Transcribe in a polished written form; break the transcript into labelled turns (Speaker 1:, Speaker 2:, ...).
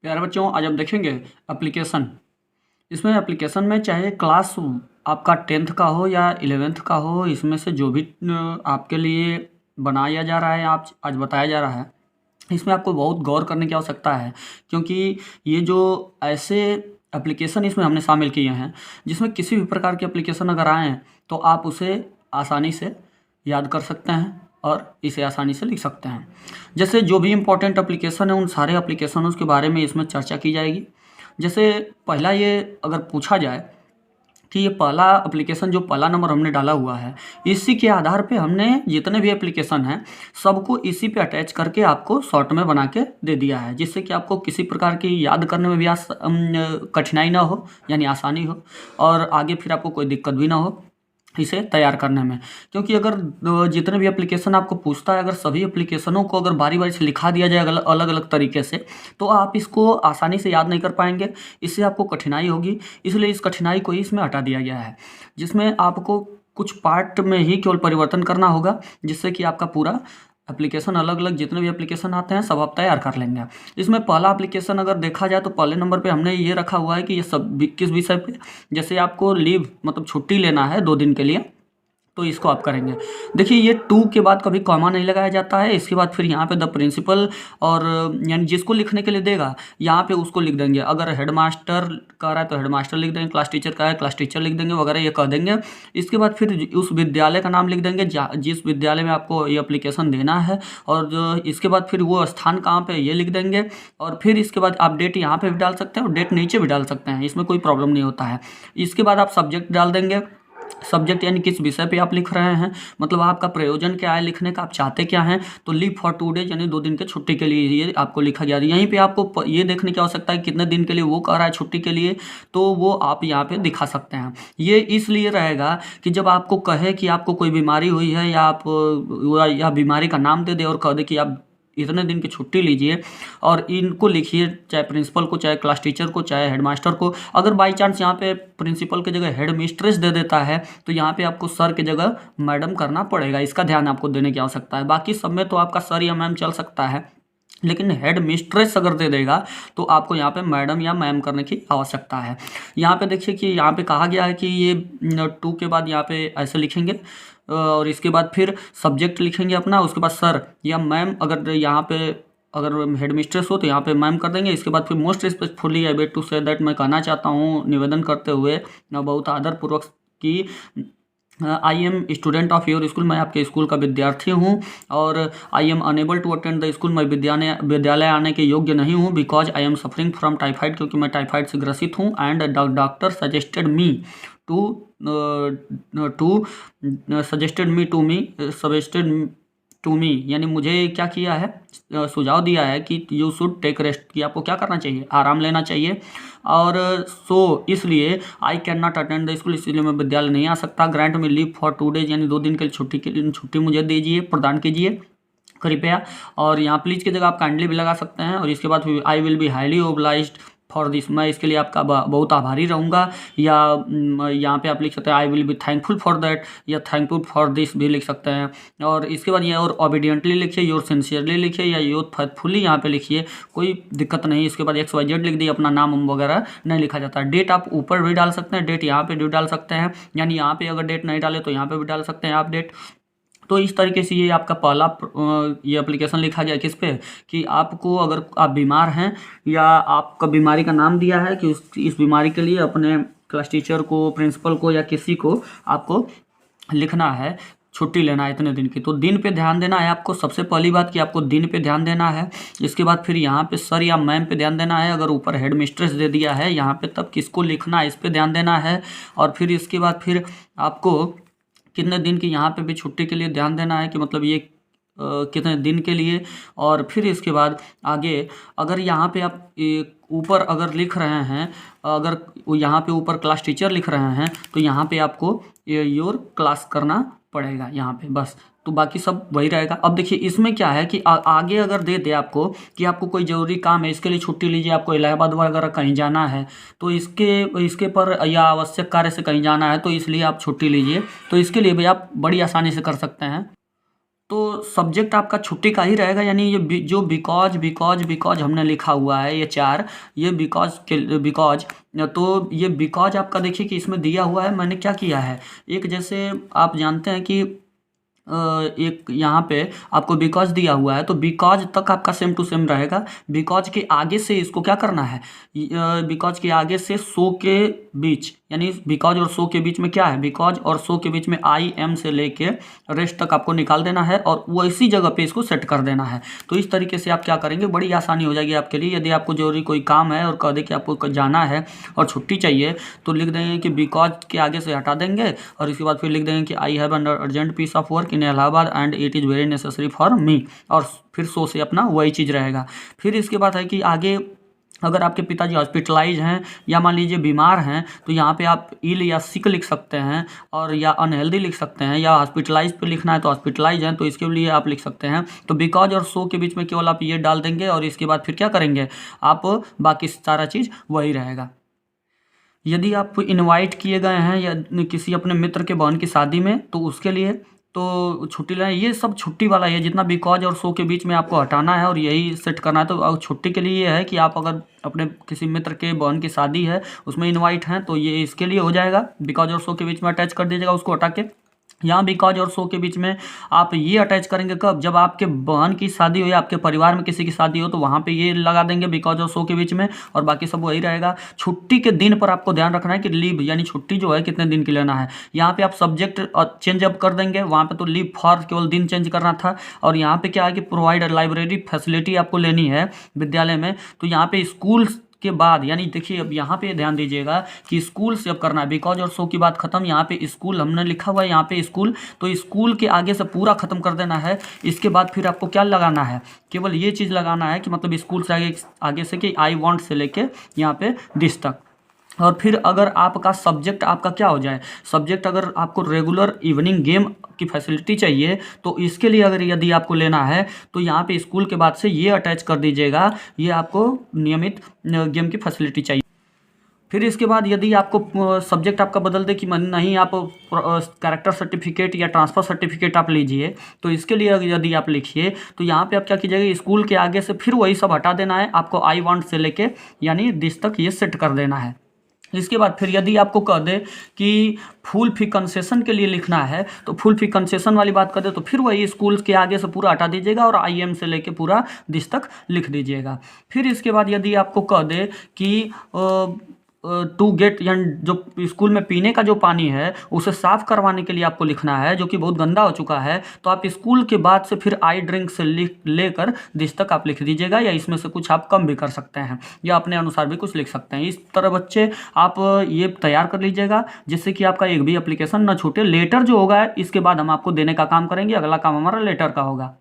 Speaker 1: प्यारे बच्चों, आज हम देखेंगे एप्लीकेशन। इसमें एप्लीकेशन में चाहे क्लास आपका 10th का हो या 11th का हो, इसमें से जो भी आपके लिए बनाया जा रहा है, आप आज बताया जा रहा है, इसमें आपको बहुत गौर करने की आवश्यकता है। क्योंकि ये जो ऐसे एप्लीकेशन इसमें हमने शामिल किए हैं, जिसमें किसी भी प्रकार के एप्लीकेशन अगर आएँ तो आप उसे आसानी से याद कर सकते हैं और इसे आसानी से लिख सकते हैं। जैसे जो भी इम्पोर्टेंट एप्लीकेशन है, उन सारे एप्लीकेशनों के बारे में इसमें चर्चा की जाएगी। जैसे पहला ये अगर पूछा जाए कि ये पहला एप्लीकेशन जो पहला नंबर हमने डाला हुआ है, इसी के आधार पे हमने जितने भी एप्लीकेशन हैं सबको इसी पे अटैच करके आपको शॉर्ट में बना के दे दिया है, जिससे कि आपको किसी प्रकार की याद करने में भी कठिनाई ना हो, यानी आसानी हो, और आगे फिर आपको कोई दिक्कत भी ना हो इसे तैयार करने में। क्योंकि अगर जितने भी एप्लीकेशन आपको पूछता है, अगर सभी एप्लीकेशनों को अगर बारी-बारी से लिखा दिया जाए अलग-अलग तरीके से, तो आप इसको आसानी से याद नहीं कर पाएँगे, इससे आपको कठिनाई होगी। इसलिए इस कठिनाई को ही इसमें हटा दिया गया है, जिसमें आपको कुछ पार्ट में ही केवल परिवर्तन करना होगा, जिससे कि आपका पूरा एप्लीकेशन अलग-अलग जितने भी एप्लीकेशन आते हैं सब आप तैयार कर लेंगे। इसमें पहला एप्लीकेशन अगर देखा जाए तो पहले नंबर पे हमने ये रखा हुआ है कि ये सब किस विषय पे, जैसे आपको लीव मतलब छुट्टी लेना है 2 दिन के लिए, तो इसको आप करेंगे। देखिए, ये टू के बाद कभी कॉमा नहीं लगाया जाता है। इसके बाद फिर यहाँ पे द प्रिंसिपल, और यानी जिसको लिखने के लिए देगा यहाँ पे उसको लिख देंगे। अगर हेडमास्टर कह रहा है तो हेडमास्टर लिख देंगे, क्लास टीचर का है क्लास टीचर लिख देंगे वगैरह, ये कह देंगे। इसके बाद फिर उस विद्यालय का नाम लिख देंगे जिस विद्यालय में आपको ये एप्लीकेशन देना है, और इसके बाद फिर वो स्थान कहाँ पे ये लिख देंगे। और फिर इसके बाद आप डेट यहाँ पे भी डाल सकते हैं और डेट नीचे भी डाल सकते हैं, इसमें कोई प्रॉब्लम नहीं होता है। इसके बाद आप सब्जेक्ट डाल देंगे। सब्जेक्ट यानी किस विषय पे आप लिख रहे हैं, मतलब आपका प्रयोजन क्या है लिखने का, आप चाहते क्या हैं। तो लीव फॉर 2 डेज यानी 2 दिन के छुट्टी के लिए ये आपको लिखा गया है। यहीं पे आपको ये देखने की आवश्यकता है कितने दिन के लिए वो कह रहा है छुट्टी के लिए, तो वो आप यहाँ पे दिखा सकते हैं। ये इसलिए रहेगा कि जब आपको कहे कि आपको कोई बीमारी हुई है, या आप या बीमारी का नाम दे दे और कह दे कि आप इतने दिन की छुट्टी लीजिए, और इनको लिखिए, चाहे प्रिंसिपल को, चाहे क्लास टीचर को, चाहे हेडमास्टर को। अगर बाई चांस यहाँ पे प्रिंसिपल की जगह हेड मिस्ट्रेस दे देता है तो यहाँ पे आपको सर की जगह मैडम करना पड़ेगा, इसका ध्यान आपको देने की आवश्यकता है। बाकी सब में तो आपका सर या मैम चल सकता है, लेकिन हेड मिस्ट्रेस अगर दे देगा तो आपको यहाँ पे मैडम या मैम करने की आवश्यकता है। यहाँ पे देखिए कि यहाँ पे कहा गया है कि ये 2 के बाद यहाँ पे ऐसे लिखेंगे, और इसके बाद फिर सब्जेक्ट लिखेंगे अपना, उसके बाद सर या मैम। अगर यहाँ पे अगर हेड मिस्ट्रेस हो तो यहाँ पे मैम कर देंगे। इसके बाद फिर most respectfully I beg to say that, मैं कहना चाहता हूँ निवेदन करते हुए बहुत आदरपूर्वक कि I am student of your school, मैं आपके स्कूल का विद्यार्थी हूँ, और I am unable to attend the school, मैं विद्यालय आने के योग्य नहीं हूँ, because I am suffering from typhoid, क्योंकि मैं टाइफाइड से ग्रसित हूँ। And doctor suggested me to me यानी मुझे क्या किया है, सुझाव दिया है कि यू शुड टेक रेस्ट, कि आपको क्या करना चाहिए, आराम लेना चाहिए। और सो इसलिए I can not attend the school, इसलिए मैं विद्यालय नहीं आ सकता। ग्रांट में लीव फॉर 2 डेज यानी 2 दिन के लिए छुट्टी मुझे दीजिए, प्रदान कीजिए कृपया। और यहाँ प्लीज़ की जगह आप काइंडली भी लगा सकते हैं। और इसके बाद I will be highly obliged for this, मैं इसके लिए आपका बहुत आभारी रहूँगा। या यहाँ पे आप लिख सकते हैं I will be thankful for that, या थैंकफुल फॉर दिस भी लिख सकते हैं। और इसके बाद ये और ओबीडियंटली लिखिए, योर सिंसियरली लिखिए, या योर फेथफुली यहाँ पे लिखिए, कोई दिक्कत नहीं। इसके बाद XYZ लिख दिए, अपना नाम वगैरह नहीं लिखा जाता। डेट आप ऊपर भी डाल सकते हैं, डेट यहाँ पे भी डाल सकते हैं, यानी यहाँ पे अगर डेट नहीं डाले तो यहाँ पे भी डाल सकते हैं आप डेट। तो इस तरीके से ये आपका पहला ये एप्लीकेशन लिखा गया किस पे, कि आपको अगर आप बीमार हैं या आपका बीमारी का नाम दिया है कि इस बीमारी के लिए अपने क्लास टीचर को, प्रिंसिपल को, या किसी को आपको लिखना है, छुट्टी लेना है इतने दिन की, तो दिन पे ध्यान देना है आपको। सबसे पहली बात कि आपको दिन पे ध्यान देना है। इसके बाद फिर यहाँ पे सर या मैम पे ध्यान देना है। अगर ऊपर हेड मिस्ट्रेस दे दिया है यहाँ पे, तब किसको लिखना है इस पे ध्यान देना है। और फिर इसके बाद फिर आपको कितने दिन की यहाँ पे भी छुट्टी के लिए ध्यान देना है, कि मतलब ये कितने दिन के लिए। और फिर इसके बाद आगे अगर यहाँ पे आप ऊपर अगर लिख रहे हैं, अगर यहाँ पे ऊपर क्लास टीचर लिख रहे हैं तो यहाँ पे आपको योर क्लास करना पड़ेगा यहाँ पे, बस। तो बाकी सब वही रहेगा। अब देखिए इसमें क्या है कि आगे अगर दे दे आपको कि आपको कोई ज़रूरी काम है, इसके लिए छुट्टी लीजिए, आपको इलाहाबाद वगैरह कहीं जाना है, तो इसके पर या आवश्यक कार्य से कहीं जाना है, तो इसलिए आप छुट्टी लीजिए। तो इसके लिए भी आप बड़ी आसानी से कर सकते हैं। तो सब्जेक्ट आपका छुट्टी का ही रहेगा, यानी ये जो बिकॉज हमने लिखा हुआ है ये 4, ये बिकॉज तो ये बिकॉज आपका देखिए कि इसमें दिया हुआ है। मैंने क्या किया है, एक जैसे आप जानते हैं कि एक यहाँ पे आपको बिकॉज दिया हुआ है, तो बिकॉज तक आपका सेम टू सेम रहेगा। बिकॉज के आगे से इसको क्या करना है, बिकॉज के आगे से सो के बीच, यानी बिकॉज और सो के बीच में क्या है, बिकॉज और सो के बीच में आई एम से लेके रेस्ट तक आपको निकाल देना है और वो इसी जगह पे इसको सेट कर देना है। तो इस तरीके से आप क्या करेंगे, बड़ी आसानी हो जाएगी आपके लिए। यदि आपको जरूरी कोई काम है और कह दे कि आपको जाना है और छुट्टी चाहिए, तो लिख देंगे कि बिकॉज के आगे से हटा देंगे और इसके बाद फिर लिख देंगे कि I have an urgent piece of work in Allahabad and it is very necessary for me, और फिर सो से अपना वही चीज़ रहेगा। फिर इसके बाद है कि आगे अगर आपके पिताजी हॉस्पिटलाइज हैं या मान लीजिए बीमार हैं, तो यहाँ पे आप इल या सिक लिख सकते हैं, और या अनहेल्दी लिख सकते हैं, या हॉस्पिटलाइज पे लिखना है तो हॉस्पिटलाइज हैं तो इसके लिए आप लिख सकते हैं। तो बिकॉज और सो के बीच में केवल आप ये डाल देंगे और इसके बाद फिर क्या करेंगे आप, बाकी सारा चीज़ वही रहेगा। यदि आप इनवाइट किए गए हैं या किसी अपने मित्र के बहन की शादी में, तो उसके लिए तो छुट्टी लेना, ये सब छुट्टी वाला है। जितना बिकॉज और सो के बीच में आपको हटाना है और यही सेट करना है। तो छुट्टी के लिए ये है कि आप अगर अपने किसी मित्र के बहन की शादी है उसमें इनवाइट हैं, तो ये इसके लिए हो जाएगा, बिकॉज और सो के बीच में अटैच कर दीजिएगा उसको हटा के। यहाँ बिकॉज और सो के बीच में आप ये अटैच करेंगे कब, जब आपके बहन की शादी हो या आपके परिवार में किसी की शादी हो, तो वहाँ पे ये लगा देंगे बिकॉज और सो के बीच में, और बाकी सब वही रहेगा। छुट्टी के दिन पर आपको ध्यान रखना है कि लीव यानी छुट्टी जो है कितने दिन की लेना है। यहाँ पे आप सब्जेक्ट चेंज अप कर देंगे, वहाँ पे तो लीव फॉर केवल दिन चेंज करना था, और यहाँ पे क्या है कि प्रोवाइड लाइब्रेरी फैसिलिटी आपको लेनी है विद्यालय में। तो यहाँ पे स्कूल के बाद, यानी देखिए अब यहाँ पे ध्यान दीजिएगा कि स्कूल से अब करना है, बिकॉज और सो की बात खत्म। यहाँ पे स्कूल हमने लिखा हुआ है, यहाँ पे स्कूल, तो स्कूल के आगे से पूरा खत्म कर देना है। इसके बाद फिर आपको क्या लगाना है, केवल ये चीज़ लगाना है कि मतलब स्कूल से आगे से कि आई वांट से लेके यहाँ पे दिस तक। और फिर अगर आपका सब्जेक्ट आपका क्या हो जाए, सब्जेक्ट अगर आपको रेगुलर इवनिंग गेम की फैसिलिटी चाहिए, तो इसके लिए अगर यदि आपको लेना है तो यहाँ पे स्कूल के बाद से ये अटैच कर दीजिएगा, ये आपको नियमित गेम की फैसिलिटी चाहिए। फिर इसके बाद यदि आपको सब्जेक्ट आपका बदल दे कि मन नहीं, आप कैरेक्टर सर्टिफिकेट या ट्रांसफ़र सर्टिफिकेट आप लीजिए, तो इसके लिए यदि आप लिखिए तो यहाँ पे आप क्या कीजिएगा, स्कूल के आगे से फिर वही सब हटा देना है आपको, आई वांट से लेके यानी दिस तक ये सेट कर देना है। इसके बाद फिर यदि आपको कह दे कि फुल फी कंसेशन के लिए लिखना है, तो फुल फी कंसेशन वाली बात कर दे, तो फिर वही स्कूल के आगे से पूरा हटा दीजिएगा और आई एम से लेके पूरा दिस तक लिख दीजिएगा। फिर इसके बाद यदि आपको कह दे कि टू गेट, यानी जो स्कूल में पीने का जो पानी है उसे साफ़ करवाने के लिए आपको लिखना है, जो कि बहुत गंदा हो चुका है, तो आप स्कूल के बाद से फिर आई ड्रिंक से लेकर दिस तक आप लिख दीजिएगा, या इसमें से कुछ आप कम भी कर सकते हैं या अपने अनुसार भी कुछ लिख सकते हैं। इस तरह बच्चे आप ये तैयार कर लीजिएगा, जिससे कि आपका एक भी एप्लीकेशन ना छूटे। लेटर जो होगा इसके बाद हम आपको देने का काम करेंगे, अगला काम हमारा लेटर का होगा।